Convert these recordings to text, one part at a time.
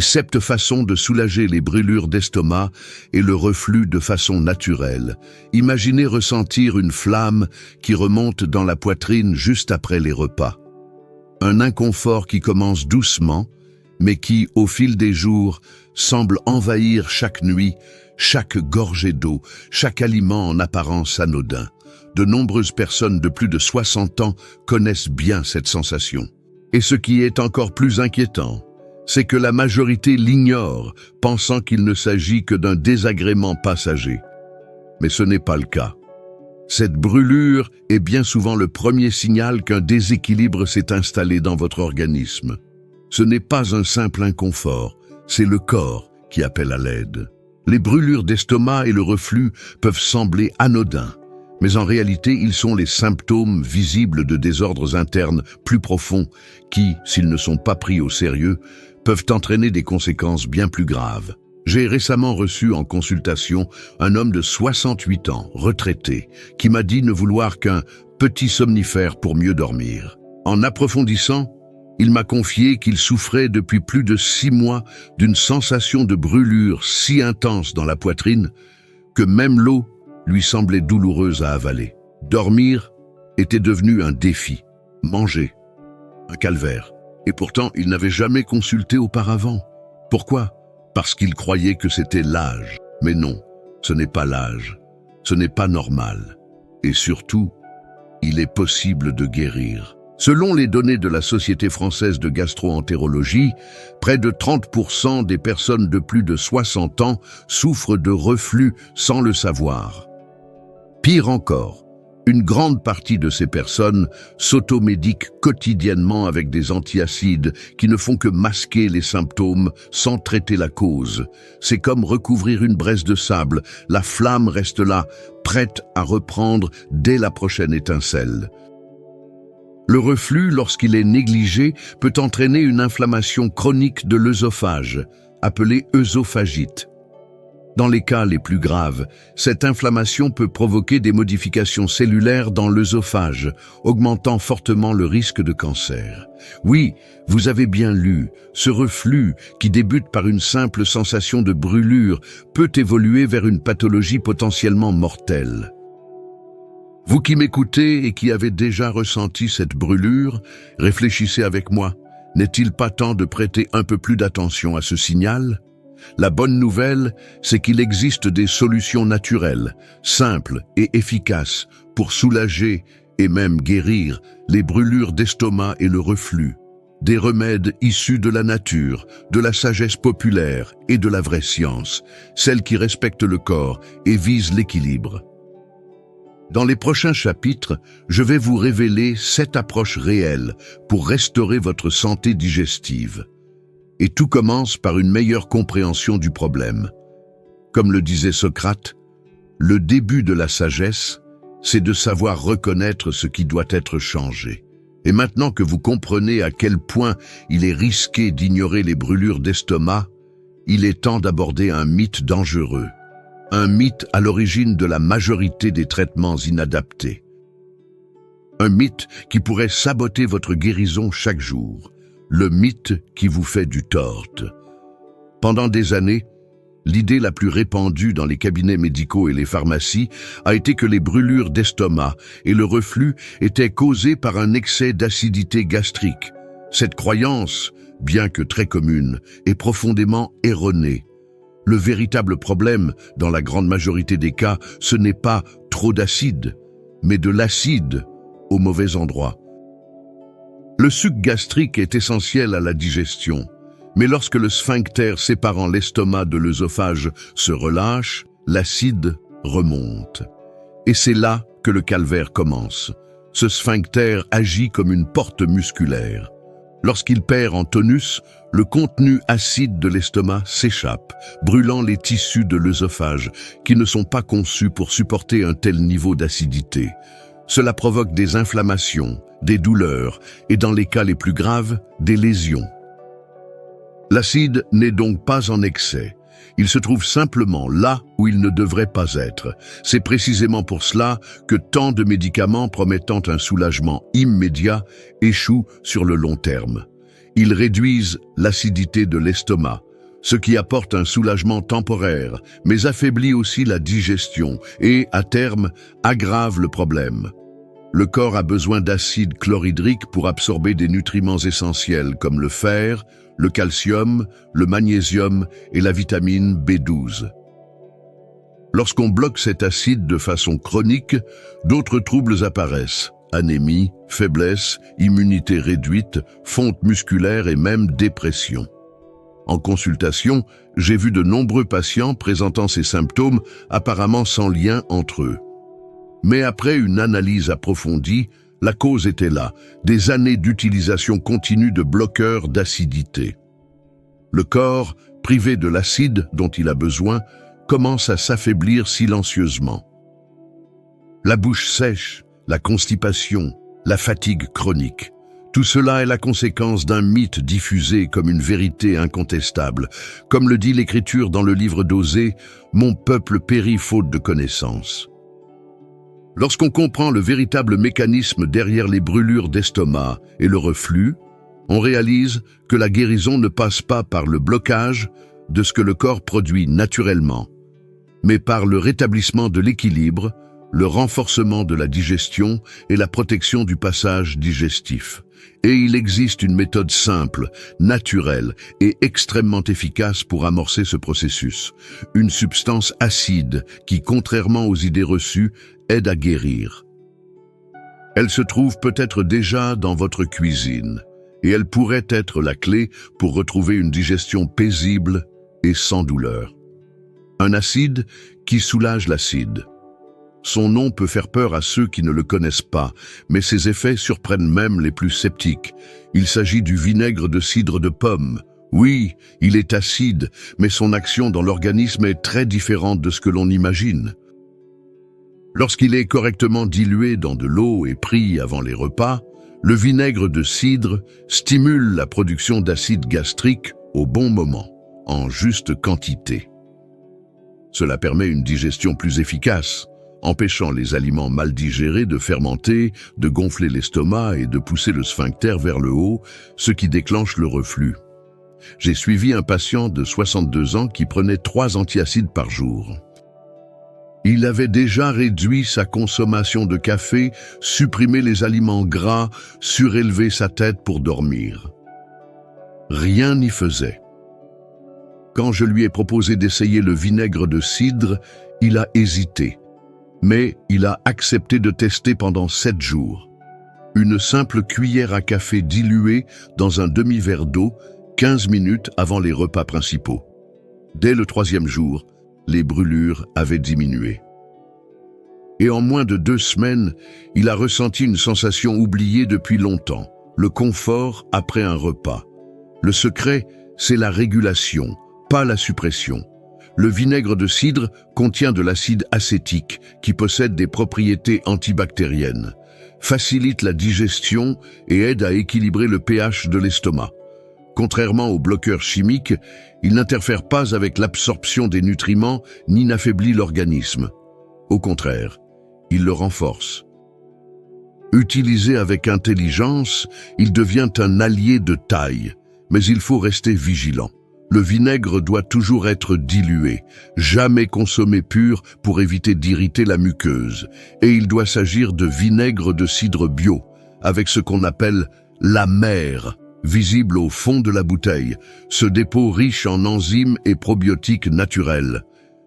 Sept façons de soulager les brûlures d'estomac et le reflux de façon naturelle. Imaginez ressentir une flamme qui remonte dans la poitrine juste après les repas. Un inconfort qui commence doucement, mais qui, au fil des jours, semble envahir chaque nuit, chaque gorgée d'eau, chaque aliment en apparence anodin. De nombreuses personnes de plus de 60 ans connaissent bien cette sensation. Et ce qui est encore plus inquiétant, c'est que la majorité l'ignore, pensant qu'il ne s'agit que d'un désagrément passager. Mais ce n'est pas le cas. Cette brûlure est bien souvent le premier signal qu'un déséquilibre s'est installé dans votre organisme. Ce n'est pas un simple inconfort, c'est le corps qui appelle à l'aide. Les brûlures d'estomac et le reflux peuvent sembler anodins, mais en réalité, ils sont les symptômes visibles de désordres internes plus profonds qui, s'ils ne sont pas pris au sérieux, peuvent entraîner des conséquences bien plus graves. J'ai récemment reçu en consultation un homme de 68 ans, retraité, qui m'a dit ne vouloir qu'un petit somnifère pour mieux dormir. En approfondissant, il m'a confié qu'il souffrait depuis plus de 6 mois d'une sensation de brûlure si intense dans la poitrine que même l'eau lui semblait douloureuse à avaler. Dormir était devenu un défi, manger, un calvaire. Et pourtant, il n'avait jamais consulté auparavant. Pourquoi ? Parce qu'il croyait que c'était l'âge. Mais non, ce n'est pas l'âge. Ce n'est pas normal. Et surtout, il est possible de guérir. Selon les données de la Société française de gastro-entérologie, près de 30% des personnes de plus de 60 ans souffrent de reflux sans le savoir. Pire encore, une grande partie de ces personnes s'automédiquent quotidiennement avec des antiacides qui ne font que masquer les symptômes sans traiter la cause. C'est comme recouvrir une braise de sable, la flamme reste là, prête à reprendre dès la prochaine étincelle. Le reflux, lorsqu'il est négligé, peut entraîner une inflammation chronique de l'œsophage, appelée œsophagite. Dans les cas les plus graves, cette inflammation peut provoquer des modifications cellulaires dans l'œsophage, augmentant fortement le risque de cancer. Oui, vous avez bien lu, ce reflux, qui débute par une simple sensation de brûlure, peut évoluer vers une pathologie potentiellement mortelle. Vous qui m'écoutez et qui avez déjà ressenti cette brûlure, réfléchissez avec moi. N'est-il pas temps de prêter un peu plus d'attention à ce signal ? La bonne nouvelle, c'est qu'il existe des solutions naturelles, simples et efficaces pour soulager et même guérir les brûlures d'estomac et le reflux. Des remèdes issus de la nature, de la sagesse populaire et de la vraie science, celles qui respectent le corps et visent l'équilibre. Dans les prochains chapitres, je vais vous révéler 7 approches réelles pour restaurer votre santé digestive. Et tout commence par une meilleure compréhension du problème. Comme le disait Socrate, le début de la sagesse, c'est de savoir reconnaître ce qui doit être changé. Et maintenant que vous comprenez à quel point il est risqué d'ignorer les brûlures d'estomac, il est temps d'aborder un mythe dangereux. Un mythe à l'origine de la majorité des traitements inadaptés. Un mythe qui pourrait saboter votre guérison chaque jour. Le mythe qui vous fait du tort. Pendant des années, l'idée la plus répandue dans les cabinets médicaux et les pharmacies a été que les brûlures d'estomac et le reflux étaient causés par un excès d'acidité gastrique. Cette croyance, bien que très commune, est profondément erronée. Le véritable problème, dans la grande majorité des cas, ce n'est pas trop d'acide, mais de l'acide au mauvais endroit. Le suc gastrique est essentiel à la digestion, mais lorsque le sphincter séparant l'estomac de l'œsophage se relâche, l'acide remonte. Et c'est là que le calvaire commence. Ce sphincter agit comme une porte musculaire. Lorsqu'il perd en tonus, le contenu acide de l'estomac s'échappe, brûlant les tissus de l'œsophage, qui ne sont pas conçus pour supporter un tel niveau d'acidité. Cela provoque des inflammations, des douleurs et, dans les cas les plus graves, des lésions. L'acide n'est donc pas en excès. Il se trouve simplement là où il ne devrait pas être. C'est précisément pour cela que tant de médicaments promettant un soulagement immédiat échouent sur le long terme. Ils réduisent l'acidité de l'estomac, ce qui apporte un soulagement temporaire, mais affaiblit aussi la digestion et, à terme, aggrave le problème. Le corps a besoin d'acide chlorhydrique pour absorber des nutriments essentiels comme le fer, le calcium, le magnésium et la vitamine B12. Lorsqu'on bloque cet acide de façon chronique, d'autres troubles apparaissent. Anémie, faiblesse, immunité réduite, fonte musculaire et même dépression. En consultation, j'ai vu de nombreux patients présentant ces symptômes apparemment sans lien entre eux. Mais après une analyse approfondie, la cause était là, des années d'utilisation continue de bloqueurs d'acidité. Le corps, privé de l'acide dont il a besoin, commence à s'affaiblir silencieusement. La bouche sèche, la constipation, la fatigue chronique. Tout cela est la conséquence d'un mythe diffusé comme une vérité incontestable. Comme le dit l'Écriture dans le livre d'Osée, « Mon peuple périt faute de connaissance ». Lorsqu'on comprend le véritable mécanisme derrière les brûlures d'estomac et le reflux, on réalise que la guérison ne passe pas par le blocage de ce que le corps produit naturellement, mais par le rétablissement de l'équilibre, le renforcement de la digestion et la protection du passage digestif. Et il existe une méthode simple, naturelle et extrêmement efficace pour amorcer ce processus. Une substance acide qui, contrairement aux idées reçues, aide à guérir. Elle se trouve peut-être déjà dans votre cuisine et elle pourrait être la clé pour retrouver une digestion paisible et sans douleur. Un acide qui soulage l'acide. Son nom peut faire peur à ceux qui ne le connaissent pas, mais ses effets surprennent même les plus sceptiques. Il s'agit du vinaigre de cidre de pomme. Oui, il est acide, mais son action dans l'organisme est très différente de ce que l'on imagine. Lorsqu'il est correctement dilué dans de l'eau et pris avant les repas, le vinaigre de cidre stimule la production d'acide gastrique au bon moment, en juste quantité. Cela permet une digestion plus efficace, empêchant les aliments mal digérés de fermenter, de gonfler l'estomac et de pousser le sphincter vers le haut, ce qui déclenche le reflux. J'ai suivi un patient de 62 ans qui prenait 3 antiacides par jour. Il avait déjà réduit sa consommation de café, supprimé les aliments gras, surélevé sa tête pour dormir. Rien n'y faisait. Quand je lui ai proposé d'essayer le vinaigre de cidre, il a hésité. Mais il a accepté de tester pendant 7 jours. Une simple cuillère à café diluée dans un demi-verre d'eau, 15 minutes avant les repas principaux. Dès le 3e jour, les brûlures avaient diminué. Et en moins de 2 semaines, il a ressenti une sensation oubliée depuis longtemps, le confort après un repas. Le secret, c'est la régulation, pas la suppression. Le vinaigre de cidre contient de l'acide acétique qui possède des propriétés antibactériennes, facilite la digestion et aide à équilibrer le pH de l'estomac. Contrairement aux bloqueurs chimiques, il n'interfère pas avec l'absorption des nutriments ni n'affaiblit l'organisme. Au contraire, il le renforce. Utilisé avec intelligence, il devient un allié de taille, mais il faut rester vigilant. Le vinaigre doit toujours être dilué, jamais consommé pur pour éviter d'irriter la muqueuse. Et il doit s'agir de vinaigre de cidre bio, avec ce qu'on appelle l'amer, visible au fond de la bouteille, ce dépôt riche en enzymes et probiotiques naturels.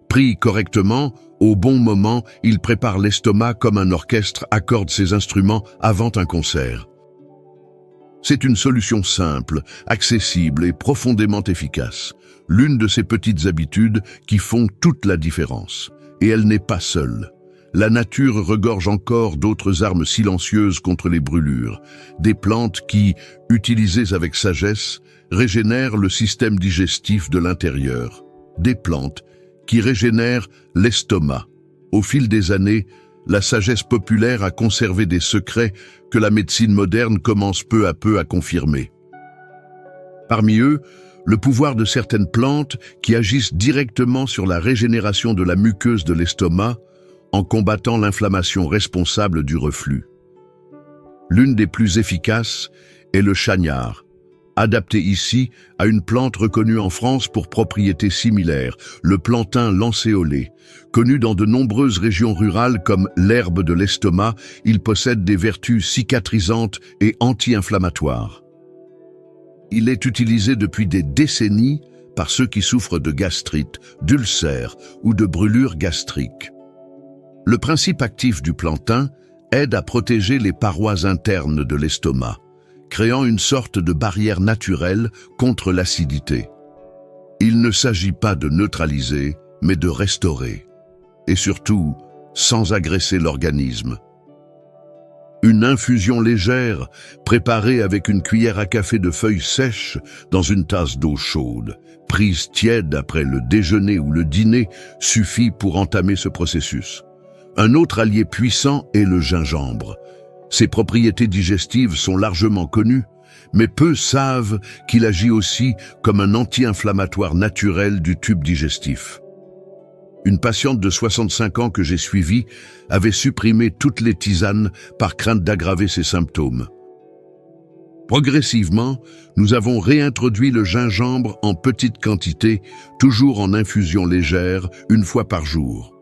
Pris correctement, au bon moment, il prépare l'estomac comme un orchestre accorde ses instruments avant un concert. C'est une solution simple, accessible et profondément efficace. L'une de ces petites habitudes qui font toute la différence. Et elle n'est pas seule. La nature regorge encore d'autres armes silencieuses contre les brûlures. Des plantes qui, utilisées avec sagesse, régénèrent le système digestif de l'intérieur. Des plantes qui régénèrent l'estomac. Au fil des années, la sagesse populaire a conservé des secrets que la médecine moderne commence peu à peu à confirmer. Parmi eux, le pouvoir de certaines plantes qui agissent directement sur la régénération de la muqueuse de l'estomac en combattant l'inflammation responsable du reflux. L'une des plus efficaces est le chagnard, Adapté ici à une plante reconnue en France pour propriétés similaires, le plantain lancéolé. Connu dans de nombreuses régions rurales comme l'herbe de l'estomac, il possède des vertus cicatrisantes et anti-inflammatoires. Il est utilisé depuis des décennies par ceux qui souffrent de gastrite, d'ulcères ou de brûlures gastriques. Le principe actif du plantain aide à protéger les parois internes de l'estomac, créant une sorte de barrière naturelle contre l'acidité. Il ne s'agit pas de neutraliser, mais de restaurer. Et surtout, sans agresser l'organisme. Une infusion légère, préparée avec une cuillère à café de feuilles sèches dans une tasse d'eau chaude, prise tiède après le déjeuner ou le dîner, suffit pour entamer ce processus. Un autre allié puissant est le gingembre. Ses propriétés digestives sont largement connues, mais peu savent qu'il agit aussi comme un anti-inflammatoire naturel du tube digestif. Une patiente de 65 ans que j'ai suivie avait supprimé toutes les tisanes par crainte d'aggraver ses symptômes. Progressivement, nous avons réintroduit le gingembre en petite quantité, toujours en infusion légère, une fois par jour.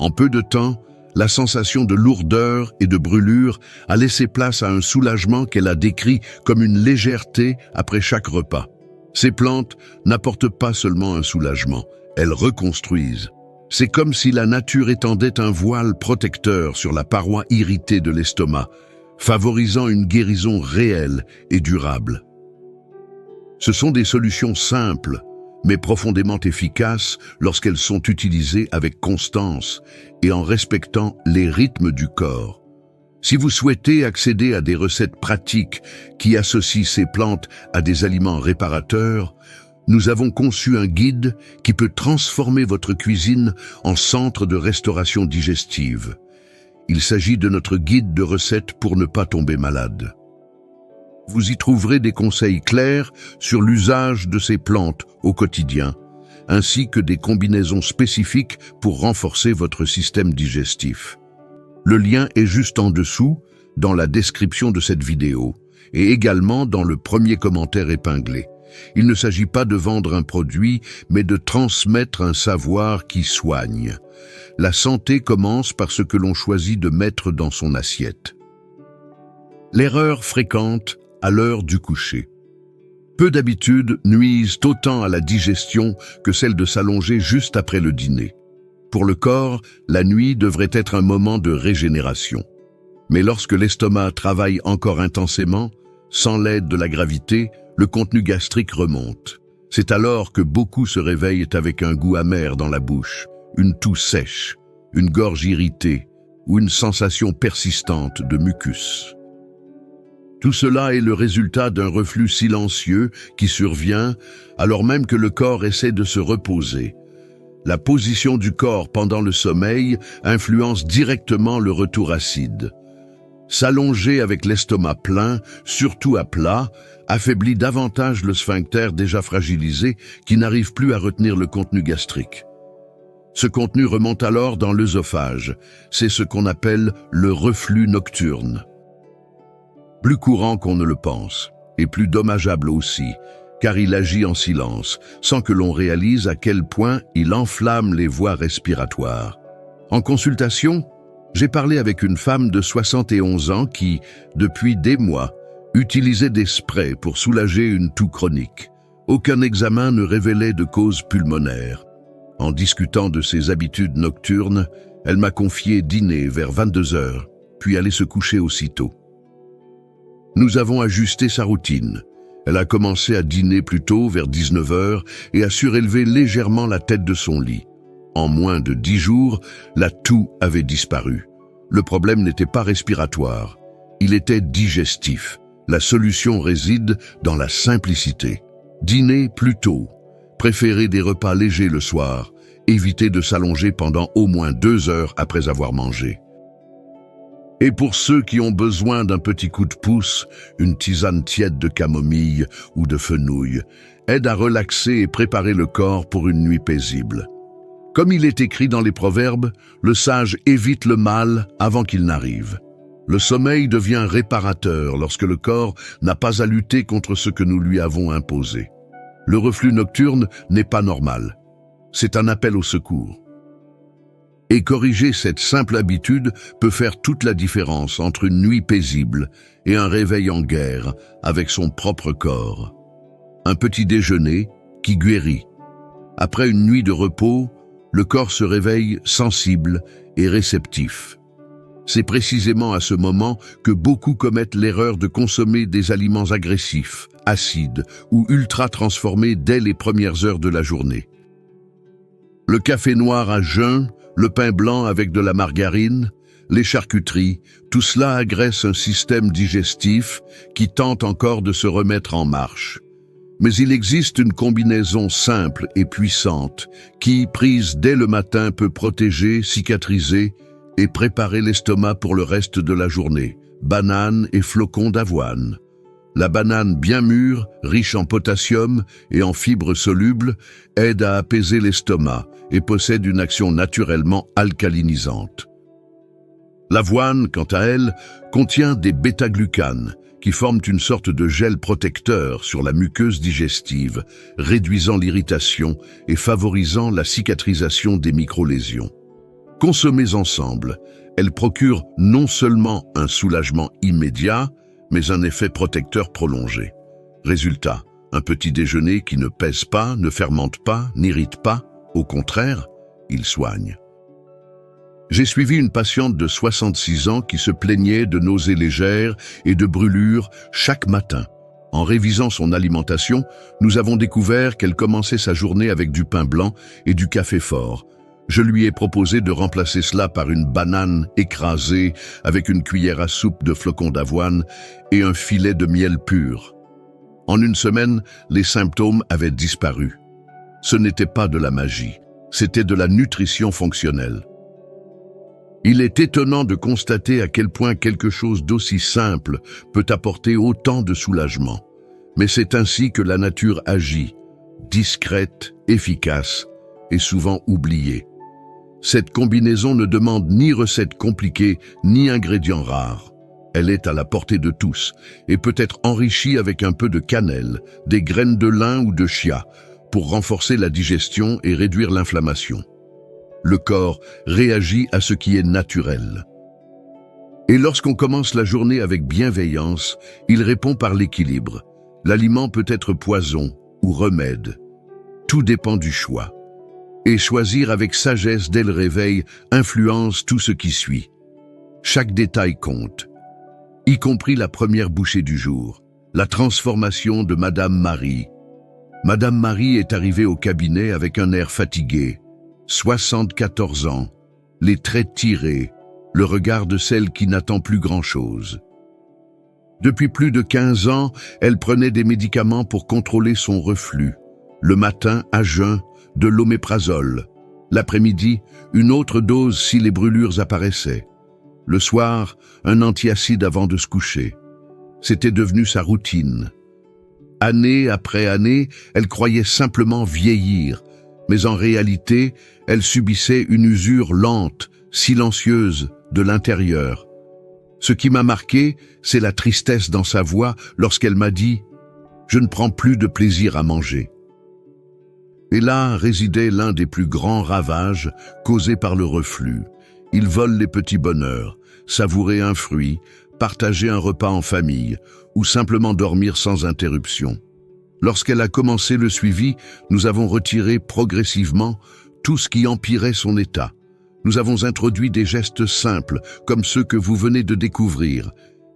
En peu de temps, la sensation de lourdeur et de brûlure a laissé place à un soulagement qu'elle a décrit comme une légèreté après chaque repas. Ces plantes n'apportent pas seulement un soulagement, elles reconstruisent. C'est comme si la nature étendait un voile protecteur sur la paroi irritée de l'estomac, favorisant une guérison réelle et durable. Ce sont des solutions simples, mais profondément efficaces lorsqu'elles sont utilisées avec constance et en respectant les rythmes du corps. Si vous souhaitez accéder à des recettes pratiques qui associent ces plantes à des aliments réparateurs, nous avons conçu un guide qui peut transformer votre cuisine en centre de restauration digestive. Il s'agit de notre guide de recettes pour ne pas tomber malade. Vous y trouverez des conseils clairs sur l'usage de ces plantes au quotidien, ainsi que des combinaisons spécifiques pour renforcer votre système digestif. Le lien est juste en dessous, dans la description de cette vidéo, et également dans le premier commentaire épinglé. Il ne s'agit pas de vendre un produit, mais de transmettre un savoir qui soigne. La santé commence par ce que l'on choisit de mettre dans son assiette. L'erreur fréquente à l'heure du coucher. Peu d'habitudes nuisent autant à la digestion que celle de s'allonger juste après le dîner. Pour le corps, la nuit devrait être un moment de régénération. Mais lorsque l'estomac travaille encore intensément, sans l'aide de la gravité, le contenu gastrique remonte. C'est alors que beaucoup se réveillent avec un goût amer dans la bouche, une toux sèche, une gorge irritée ou une sensation persistante de mucus. Tout cela est le résultat d'un reflux silencieux qui survient alors même que le corps essaie de se reposer. La position du corps pendant le sommeil influence directement le retour acide. S'allonger avec l'estomac plein, surtout à plat, affaiblit davantage le sphincter déjà fragilisé qui n'arrive plus à retenir le contenu gastrique. Ce contenu remonte alors dans l'œsophage. C'est ce qu'on appelle le reflux nocturne. Plus courant qu'on ne le pense, et plus dommageable aussi, car il agit en silence, sans que l'on réalise à quel point il enflamme les voies respiratoires. En consultation, j'ai parlé avec une femme de 71 ans qui, depuis des mois, utilisait des sprays pour soulager une toux chronique. Aucun examen ne révélait de cause pulmonaire. En discutant de ses habitudes nocturnes, elle m'a confié dîner vers 22 heures, puis aller se coucher aussitôt. Nous avons ajusté sa routine. Elle a commencé à dîner plus tôt, vers 19 heures, et a surélevé légèrement la tête de son lit. En moins de 10 jours, la toux avait disparu. Le problème n'était pas respiratoire, il était digestif. La solution réside dans la simplicité. Dîner plus tôt, préférer des repas légers le soir, éviter de s'allonger pendant au moins 2 heures après avoir mangé. Et pour ceux qui ont besoin d'un petit coup de pouce, une tisane tiède de camomille ou de fenouil aide à relaxer et préparer le corps pour une nuit paisible. Comme il est écrit dans les proverbes, le sage évite le mal avant qu'il n'arrive. Le sommeil devient réparateur lorsque le corps n'a pas à lutter contre ce que nous lui avons imposé. Le reflux nocturne n'est pas normal. C'est un appel au secours. Et corriger cette simple habitude peut faire toute la différence entre une nuit paisible et un réveil en guerre avec son propre corps. Un petit déjeuner qui guérit. Après une nuit de repos, le corps se réveille sensible et réceptif. C'est précisément à ce moment que beaucoup commettent l'erreur de consommer des aliments agressifs, acides ou ultra transformés dès les premières heures de la journée. Le café noir à jeun, le pain blanc avec de la margarine, les charcuteries, tout cela agresse un système digestif qui tente encore de se remettre en marche. Mais il existe une combinaison simple et puissante qui, prise dès le matin, peut protéger, cicatriser et préparer l'estomac pour le reste de la journée. Banane et flocons d'avoine. La banane bien mûre, riche en potassium et en fibres solubles, aide à apaiser l'estomac et possède une action naturellement alcalinisante. L'avoine, quant à elle, contient des bêta-glucanes qui forment une sorte de gel protecteur sur la muqueuse digestive, réduisant l'irritation et favorisant la cicatrisation des microlésions. Consommées ensemble, elles procurent non seulement un soulagement immédiat, mais un effet protecteur prolongé. Résultat, un petit déjeuner qui ne pèse pas, ne fermente pas, n'irrite pas, au contraire, il soigne. J'ai suivi une patiente de 66 ans qui se plaignait de nausées légères et de brûlures chaque matin. En révisant son alimentation, nous avons découvert qu'elle commençait sa journée avec du pain blanc et du café fort. Je lui ai proposé de remplacer cela par une banane écrasée avec une cuillère à soupe de flocons d'avoine et un filet de miel pur. En une semaine, les symptômes avaient disparu. Ce n'était pas de la magie, c'était de la nutrition fonctionnelle. Il est étonnant de constater à quel point quelque chose d'aussi simple peut apporter autant de soulagement. Mais c'est ainsi que la nature agit, discrète, efficace et souvent oubliée. Cette combinaison ne demande ni recette compliquée, ni ingrédients rares. Elle est à la portée de tous et peut être enrichie avec un peu de cannelle, des graines de lin ou de chia pour renforcer la digestion et réduire l'inflammation. Le corps réagit à ce qui est naturel. Et lorsqu'on commence la journée avec bienveillance, il répond par l'équilibre. L'aliment peut être poison ou remède. Tout dépend du choix. Et choisir avec sagesse dès le réveil influence tout ce qui suit. Chaque détail compte, y compris la première bouchée du jour, la transformation de Madame Marie. Madame Marie est arrivée au cabinet avec un air fatigué, 74 ans, les traits tirés, le regard de celle qui n'attend plus grand-chose. Depuis plus de 15 ans, elle prenait des médicaments pour contrôler son reflux. Le matin, à jeun, de l'oméprazole. L'après-midi, une autre dose si les brûlures apparaissaient. Le soir, un antiacide avant de se coucher. C'était devenu sa routine. Année après année, elle croyait simplement vieillir, mais en réalité, elle subissait une usure lente, silencieuse, de l'intérieur. Ce qui m'a marqué, c'est la tristesse dans sa voix lorsqu'elle m'a dit « Je ne prends plus de plaisir à manger ». Et là résidait l'un des plus grands ravages causés par le reflux. Il vole les petits bonheurs, savourer un fruit, partager un repas en famille ou simplement dormir sans interruption. Lorsqu'elle a commencé le suivi, nous avons retiré progressivement tout ce qui empirait son état. Nous avons introduit des gestes simples, comme ceux que vous venez de découvrir.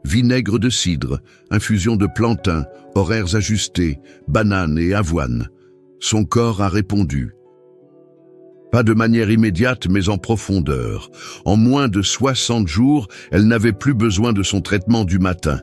Vinaigre de cidre, infusion de plantain, horaires ajustés, bananes et avoine. Son corps a répondu. Pas de manière immédiate, mais en profondeur. En moins de 60 jours, elle n'avait plus besoin de son traitement du matin.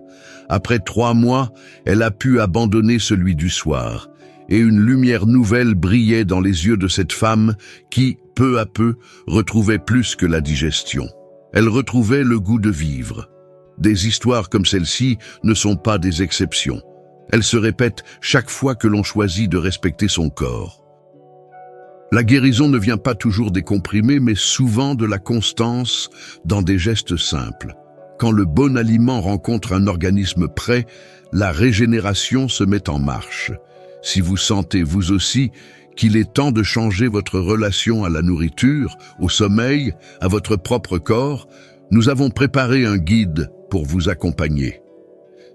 Après 3 mois, elle a pu abandonner celui du soir. Et une lumière nouvelle brillait dans les yeux de cette femme qui, peu à peu, retrouvait plus que la digestion. Elle retrouvait le goût de vivre. Des histoires comme celle-ci ne sont pas des exceptions. Elles se répètent chaque fois que l'on choisit de respecter son corps. La guérison ne vient pas toujours des comprimés, mais souvent de la constance dans des gestes simples, Quand le bon aliment rencontre un organisme prêt, la régénération se met en marche. Si vous sentez vous aussi qu'il est temps de changer votre relation à la nourriture, au sommeil, à votre propre corps, nous avons préparé un guide pour vous accompagner.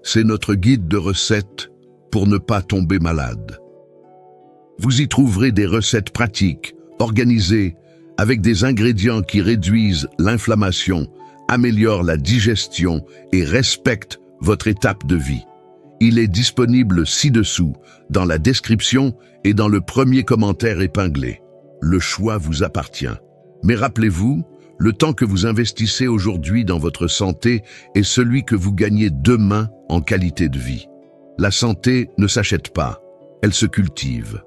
C'est notre guide de recettes pour ne pas tomber malade. Vous y trouverez des recettes pratiques, organisées, avec des ingrédients qui réduisent l'inflammation, améliorent la digestion et respectent votre étape de vie. Il est disponible ci-dessous, dans la description et dans le premier commentaire épinglé. Le choix vous appartient. Mais rappelez-vous, le temps que vous investissez aujourd'hui dans votre santé est celui que vous gagnez demain en qualité de vie. La santé ne s'achète pas, elle se cultive.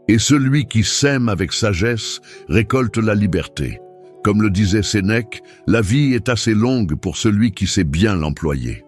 Et celui qui sème avec sagesse récolte la liberté. Comme le disait Sénèque, la vie est assez longue pour celui qui sait bien l'employer.